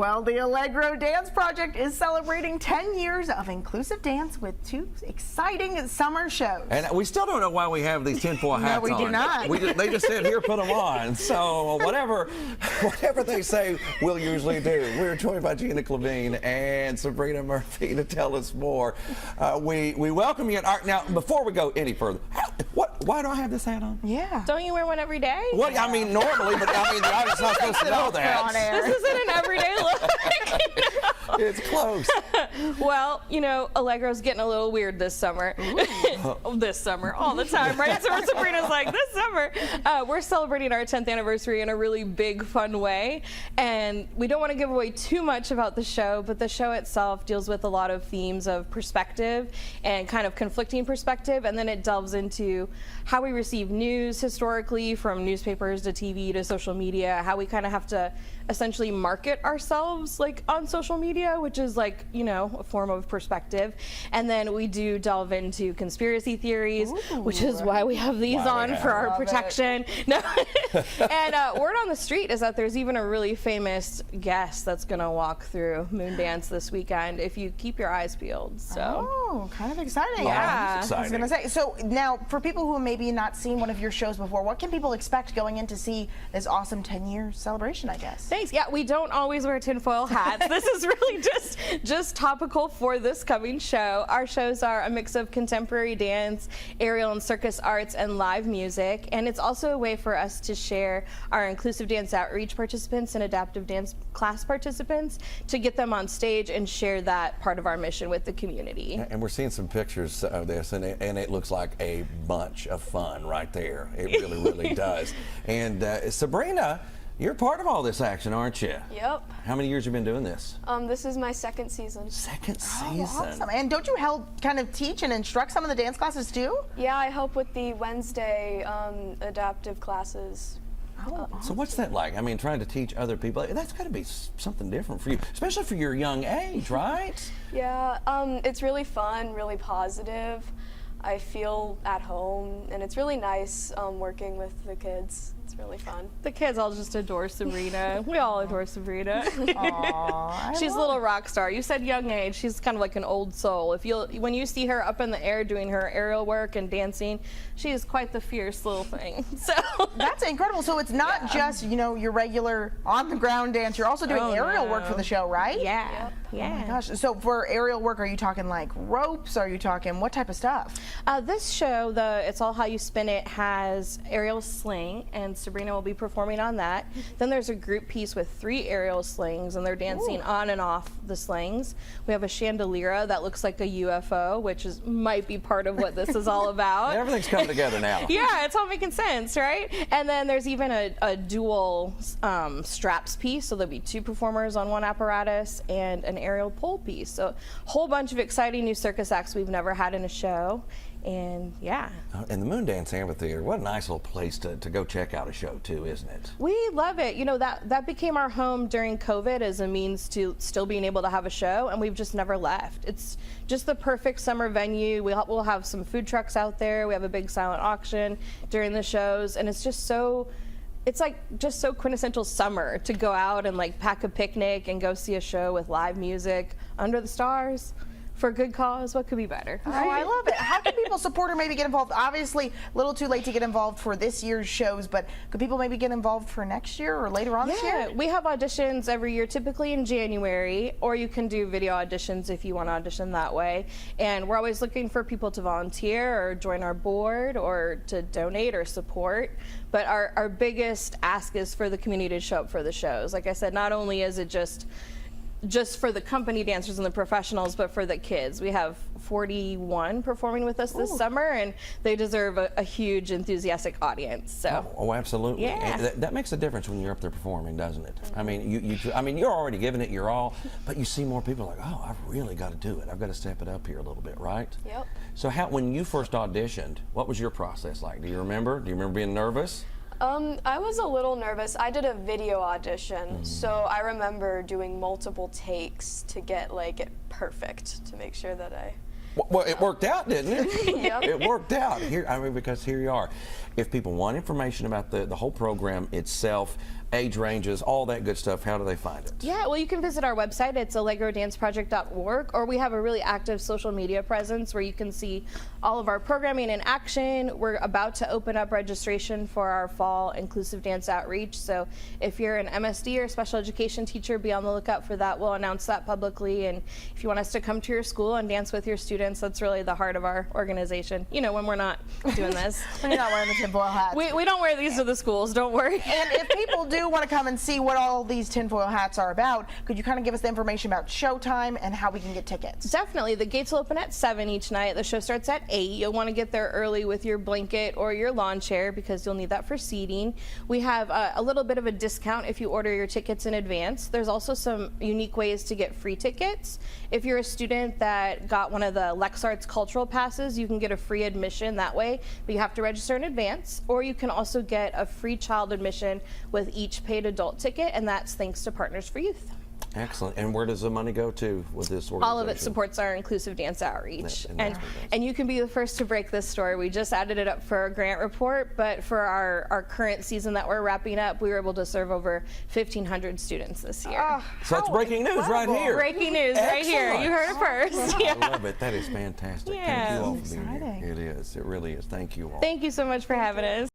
Well, the Allegro Dance Project is celebrating 10 years of inclusive dance with 2 exciting summer shows. And we still don't know why we have these tinfoil hats on. No, we do not. They just said, here, put them on. So whatever they say, we'll usually do. We're joined by Jeana, Klevene, and Sabrina Murphy to tell us more. We welcome you. Now, before we go any further, why do I have this hat on? Yeah. Don't you wear one every day? Well, I mean, normally, but I mean, the audience not supposed to know that. This isn't an everyday look. It's close. Well, you know, Allegro's getting a little weird this summer. This summer, all the time, right? So Sabrina's like, this summer. We're celebrating our 10th anniversary in a really big, fun way. And we don't want to give away too much about the show, but the show itself deals with a lot of themes of perspective and kind of conflicting perspective. And then it delves into how we receive news historically, from newspapers to TV to social media, how we kind of have to essentially market ourselves like on social media, which is like, you know, a form of perspective. And then we do delve into conspiracy theories, which is why we have these on for our protection. No. And word on the street is that there's even a really famous guest that's gonna walk through Moondance this weekend if you keep your eyes peeled. So kind of exciting. Yeah. I was gonna say, so now for people who maybe not seen one of your shows before, what can people expect going in to see this awesome 10-year celebration, I guess? Thanks. Yeah, we don't always wear tinfoil hats. This is really just topical for this coming show. Our shows are a mix of contemporary dance, aerial and circus arts, and live music. And it's also a way for us to share our inclusive dance outreach participants and adaptive dance class participants to get them on stage and share that part of our mission with the community. And we're seeing some pictures of this, and it looks like a bunch of fun right there. It really, really does. And Sabrina, you're part of all this action, aren't you? Yep. How many years have you been doing this? This is my second season. Second season. Oh, awesome. And don't you help kind of teach and instruct some of the dance classes too? Yeah, I help with the Wednesday adaptive classes. Oh, So what's that like? I mean, trying to teach other people, that's got to be something different for you, especially for your young age, right? Yeah, it's really fun, really positive. I feel at home, and it's really nice working with the kids. It's really fun. The kids all just adore Sabrina. We all adore Sabrina. Aww, She's a little rock star. You said young age. She's kind of like an old soul. When you see her up in the air doing her aerial work and dancing, she is quite the fierce little thing. So that's incredible. So it's not just, you know, your regular on the ground dance. You're also doing aerial work for the show, right? Yeah. Yep. Yeah. Oh my gosh. So for aerial work, are you talking like ropes? Are you talking what type of stuff? This show, It's All How You Spin It, has aerial sling, and Sabrina will be performing on that. Then there's a group piece with 3 aerial slings, and they're dancing on and off the slings. We have a chandelier that looks like a UFO, which might be part of what this is all about. Everything's coming together now. Yeah, it's all making sense, right? And then there's even a dual straps piece, so there'll be 2 performers on one apparatus, and an aerial pole piece. So a whole bunch of exciting new circus acts we've never had in a show. And yeah. And the Moondance Amphitheater, what a nice little place to go check out a show too, isn't it? We love it. You know, that became our home during COVID as a means to still being able to have a show, and we've just never left. It's just the perfect summer venue. We'll have some food trucks out there. We have a big silent auction during the shows, and it's just so quintessential summer to go out and like pack a picnic and go see a show with live music under the stars for a good cause. What could be better? Oh, I love it. How can people support or maybe get involved? Obviously, a little too late to get involved for this year's shows, but could people maybe get involved for next year or later on this year? We have auditions every year, typically in January, or you can do video auditions if you want to audition that way. And we're always looking for people to volunteer or join our board or to donate or support. But our biggest ask is for the community to show up for the shows. Like I said, not only is it just for the company dancers and the professionals, but for the kids. We have 41 performing with us this summer, and they deserve a huge, enthusiastic audience. So. Oh, absolutely. Yeah. And that makes a difference when you're up there performing, doesn't it? I mean, you're already giving it your all, but you see more people like, oh, I've really got to do it. I've got to step it up here a little bit, right? Yep. So when you first auditioned, what was your process like? Do you remember? Do you remember being nervous? I was a little nervous. I did a video audition, so I remember doing multiple takes to get like it perfect to make sure that I Well, it worked out, didn't it? Yep. It worked out. Because here you are. If people want information about the whole program itself, age ranges, all that good stuff, how do they find it? Yeah, well, you can visit our website. It's allegrodanceproject.org, or we have a really active social media presence where you can see all of our programming in action. We're about to open up registration for our fall inclusive dance outreach. So if you're an MSD or special education teacher, be on the lookout for that. We'll announce that publicly. And if you want us to come to your school and dance with your students, that's really the heart of our organization. You know, when we're not doing this. When you're not wearing the tinfoil hats. We don't wear these to the schools, don't worry. And if people do want to come and see what all these tinfoil hats are about, could you kind of give us the information about showtime and how we can get tickets? Definitely. The gates will open at 7 each night. The show starts at 8. You'll want to get there early with your blanket or your lawn chair because you'll need that for seating. We have a little bit of a discount if you order your tickets in advance. There's also some unique ways to get free tickets. If you're a student that got one of the LexArts cultural passes, you can get a free admission that way, but you have to register in advance. Or you can also get a free child admission with each paid adult ticket, and that's thanks to Partners for Youth. Excellent. And where does the money go to with this organization? All of it supports our inclusive dance outreach. And you can be the first to break this story. We just added it up for our grant report, but for our current season that we're wrapping up, we were able to serve over 1,500 students this year. So that's breaking news right here. Breaking news right here. You heard it first. I love it. That is fantastic. Yeah. Thank you all for being here. It is. It really is. Thank you all. Thank you so much for having us.